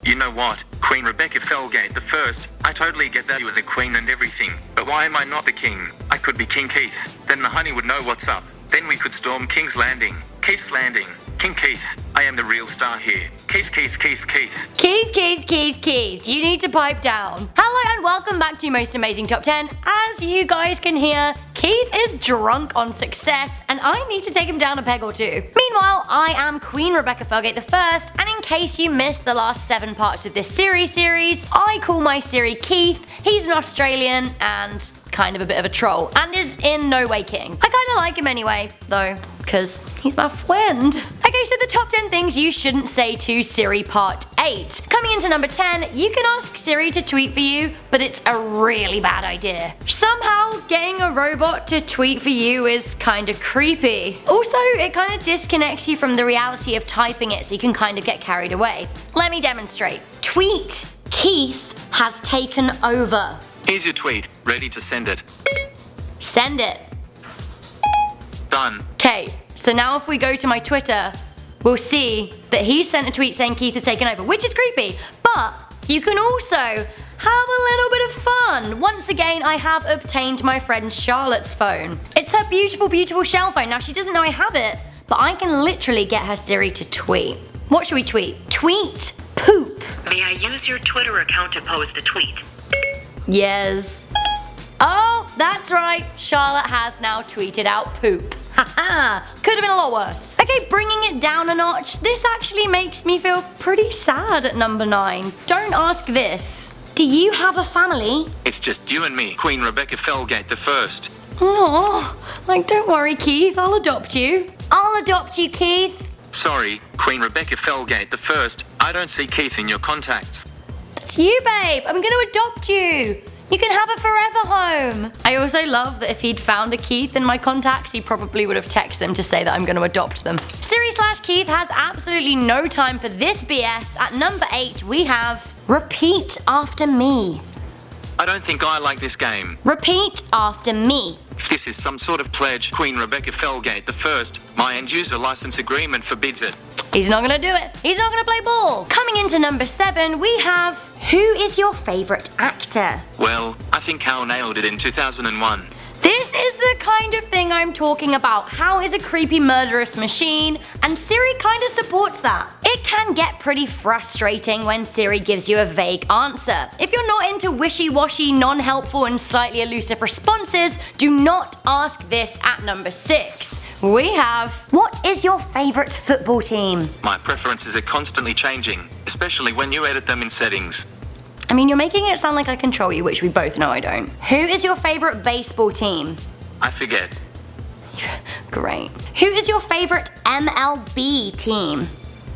You know what? Queen Rebecca Felgate the First. I totally get that you're the queen and everything, but why am I not the king? I could be King Keith. Then the honey would know what's up. Then we could storm King's Landing. Keith's Landing. King Keith. I am the real star here. Keith, Keith, Keith, Keith. Keith, Keith, Keith, Keith. You need to pipe down. Hello and welcome back to Most Amazing Top 10. As you guys can hear, Keith is drunk on success and I need to take him down a peg or two. Meanwhile, I am Queen Rebecca Felgate the First, and in case you missed the last 7 parts of this series, I call my Siri Keith. He's an Australian and kind of a bit of a troll, and is in no way king. I kinda like him anyway, though, because he's my friend. Okay, so the top 10 things you shouldn't say to Siri part 8. Coming into number 10, you can ask Siri to tweet for you, but it's a really bad idea. Somehow, getting a robot to tweet for you is kinda creepy. Also, it kinda disconnects you from the reality of typing it, so you can kind of get carried away. Let me demonstrate. Tweet Keith has taken over. Here's your tweet. Ready to send it. Send it. Done. Okay, so now if we go to my Twitter, we'll see that he sent a tweet saying Keith has taken over, which is creepy, but you can also have a little bit of fun. Once again, I have obtained my friend Charlotte's phone. It's her beautiful, beautiful shell phone. Now, she doesn't know I have it, but I can literally get her Siri to tweet. What should we tweet? Tweet poop. May I use your Twitter account to post a tweet? Yes. Oh, that's right. Charlotte has now tweeted out poop. Haha, could have been a lot worse. Okay, bringing it down a notch. This actually makes me feel pretty sad at number 9. Don't ask this. Do you have a family? It's just you and me, Queen Rebecca Felgate the First. Oh, like don't worry, Keith. I'll adopt you. I'll adopt you, Keith. Sorry, Queen Rebecca Felgate the First. I don't see Keith in your contacts. It's you, babe. I'm gonna adopt you. You can have a forever home. I also love that if he'd found a Keith in my contacts, he probably would have texted him to say that I'm going to adopt them. Siri/Keith has absolutely no time for this BS. At number 8, we have Repeat After Me. I don't think I like this game. Repeat after me. If this is some sort of pledge, Queen Rebecca Felgate the First, my end-user license agreement forbids it. He's not gonna do it. He's not gonna play ball. Coming into number 7, we have Who is your favorite actor? Well, I think Hal nailed it in 2001. This is the kind of thing I'm talking about. Hal is a creepy murderous machine, and Siri kind of supports that. It can get pretty frustrating when Siri gives you a vague answer. If you're not into wishy-washy, non-helpful, and slightly elusive responses, do not ask this at number 6. We have, what is your favorite football team? My preferences are constantly changing, especially when you edit them in settings. I mean, you're making it sound like I control you, which we both know I don't. Who is your favorite baseball team? I forget. Great. Who is your favorite MLB team?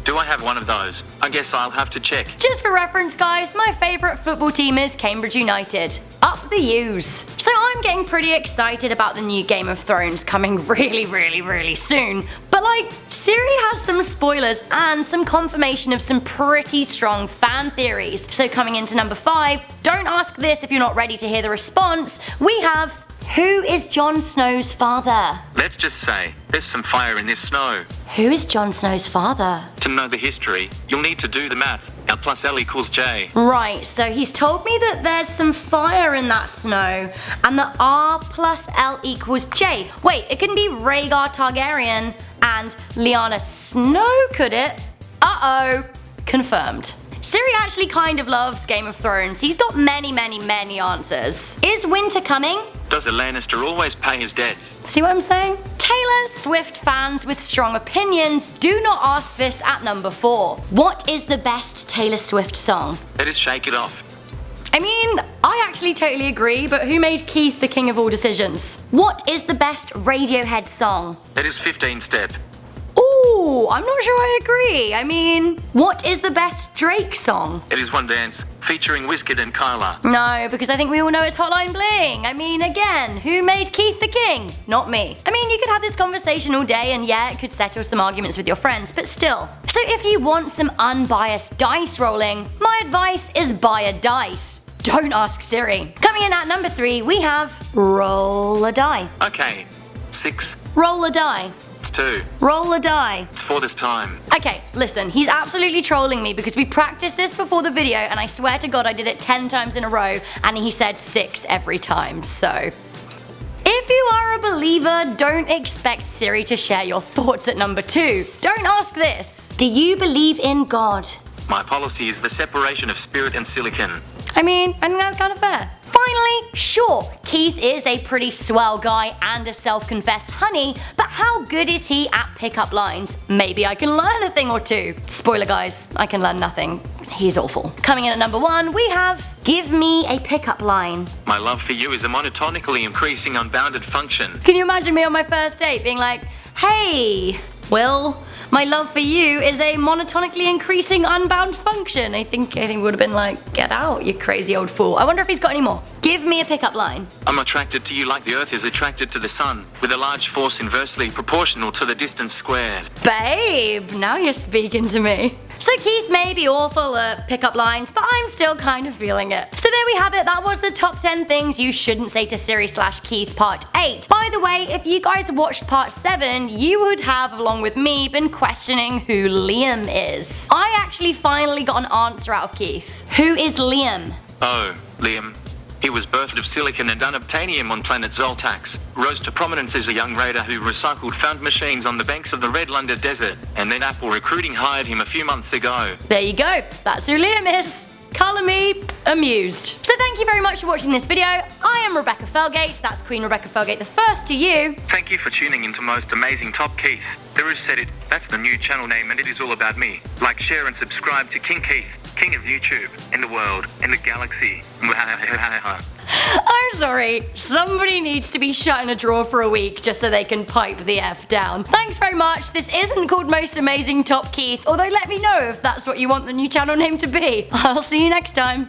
Do I have one of those? I guess I'll have to check. Just for reference, guys, my favorite football team is Cambridge United. Up the U's. So I'm getting pretty excited about the new Game of Thrones coming really soon. But Siri has some spoilers and some confirmation of some pretty strong fan theories. So coming into number 5, don't ask this if you're not ready to hear the response, we have, who is Jon Snow's father? Let's just say, there's some fire in this snow. Who is Jon Snow's father? To know the history, you'll need to do the math. L plus L equals J. Right, so he's told me that there's some fire in that snow, and that R plus L equals J. Wait, it couldn't be Rhaegar Targaryen and Lyanna Snow, could it? Uh-oh. Confirmed. Siri actually kind of loves Game of Thrones. He's got many answers. Is winter coming? Does a Lannister always pay his debts? See what I'm saying? Taylor Swift fans with strong opinions, do not ask this at number 4. What is the best Taylor Swift song? That is Shake It Off. I mean, I actually totally agree, but who made Keith the king of all decisions? What is the best Radiohead song? That is 15 Step. Ooh, I'm not sure I agree. I mean, what is the best Drake song? It is One Dance, featuring Wizkid and Kyla. No, because I think we all know it's Hotline Bling. I mean, again, who made Keith the king? Not me. I mean, you could have this conversation all day and yeah, it could settle some arguments with your friends, but still. So if you want some unbiased dice rolling, my advice is buy a dice. Don't ask Siri. Coming in at number 3, we have roll a die. Okay, 6. Roll a die. too. Roll the die. It's for this time. Okay, listen, he's absolutely trolling me because we practiced this before the video and I swear to God I did it 10 times in a row and he said 6 every time, so. If you are a believer, don't expect Siri to share your thoughts at number 2. Don't ask this. Do you believe in God? My policy is the separation of spirit and silicon. I think that's kind of fair. Finally, sure, Keith is a pretty swell guy and a self-confessed honey, but how good is he at pickup lines? Maybe I can learn a thing or two. Spoiler guys, I can learn nothing. He's awful. Coming in at number 1, we have, give me a pickup line. My love for you is a monotonically increasing unbounded function. Can you imagine me on my first date being like, hey, Will, my love for you is a monotonically increasing unbound function. I think he would have been like, get out, you crazy old fool. I wonder if he's got any more. Give me a pickup line. I'm attracted to you like the Earth is attracted to the Sun, with a large force inversely proportional to the distance squared. Babe, now you're speaking to me. So Keith may be awful at pickup lines, but I'm still kind of feeling it. So there we have it, that was the top 10 things you shouldn't say to Siri/Keith part 8. By the way, if you guys watched part 7, you would have, along with me, been questioning who Liam is. I actually finally got an answer out of Keith. Who is Liam? Oh, Liam. He was birthed of silicon and unobtainium on planet Zoltax, rose to prominence as a young raider who recycled found machines on the banks of the Red Lunda Desert, and then Apple Recruiting hired him a few months ago. There you go, that's who Liam is. Colour me amused. So thank you very much for watching this video. I am Rebecca Felgate, that's Queen Rebecca Felgate the first to you. Thank you for tuning into Most Amazing Top Keith. The Roo said it, that's the new channel name and it is all about me. Like, share and subscribe to King Keith, King of YouTube, in the world, in the galaxy. I'm sorry, somebody needs to be shut in a drawer for a week just so they can pipe the F down. Thanks very much, this isn't called Most Amazing Top Keith, although let me know if that's what you want the new channel name to be. I'll see you next time.